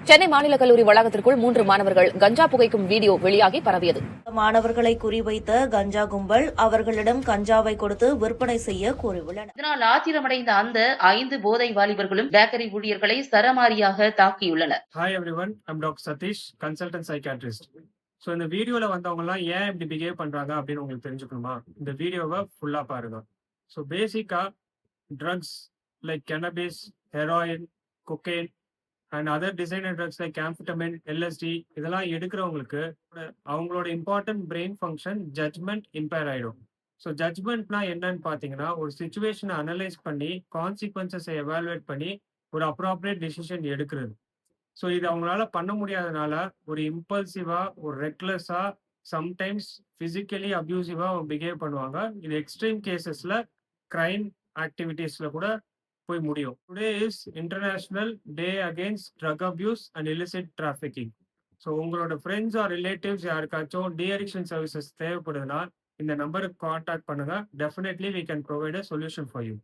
சென்னை மாநில கல்லூரி வளாகத்திற்குள் 3 மாணவர்கள் கஞ்சா புகைக்கும் வீடியோ வெளியாகி பரவியது. மாணவர்களை குறிவைத்த கஞ்சா கும்பல் அவர்களிடம் கஞ்சாவை கொடுத்து விற்பனை செய்ய கூறியுள்ளனர். இதனால் ஆத்திரமடைந்த அந்த 5 போதை வாலிபர்களும் பேக்கரி ஊழியர்களை சரமாரியாக தாக்கியுள்ளனர். Hi everyone, I'm Dr. Satish, consultant psychiatrist. So இந்த வீடியோல வந்தவங்கலாம் ஏன் இப்படி பிஹேவ் பண்றாங்க அப்படின்னு உங்களுக்கு தெரிஞ்சுக்கணுமா? இந்த வீடியோவை ஃபுல்லா பாருங்க. ஸோ பேசிக்கா drugs like cannabis, heroin, cocaine and other designer drugs like amphetamine, LSD இதெல்லாம் எடுக்கிறவங்களுக்கு அவங்களோட important brain function judgement impair ஆயிடும். ஸோ ஜட்மெண்ட்னா என்னன்னு பார்த்தீங்கன்னா ஒரு சுச்சுவேஷனை அனலைஸ் பண்ணி கான்சிக்வன்சஸை எவாலுவேட் பண்ணி ஒரு அப்ராப்ரியேட் டிசிஷன் எடுக்கிறது. ஸோ இது அவங்களால பண்ண முடியாதனால ஒரு இம்பல்சிவா, ஒரு ரெக்லெஸ்ஸா, சம்டைம்ஸ் பிசிக்கலி அப்யூசிவா பிஹேவ் பண்ணுவாங்க. இது எக்ஸ்ட்ரீம் கேசஸ்ல கிரைம் ஆக்டிவிட்டீஸ்ல கூட போய் முடியும். Today is international day against drug abuse and illicit trafficking. So உங்களோட ஃப்ரெண்ட்ஸ் ஆர் ரிலேட்டிவ்ஸ் யாருக்காச்சும் டி அடிக்ஷன் சர்வீசஸ் தேவைப்படுதுன்னா இந்த நம்பருக்கு கான்டாக்ட் பண்ணுங்க. Definitely we can provide a solution for you.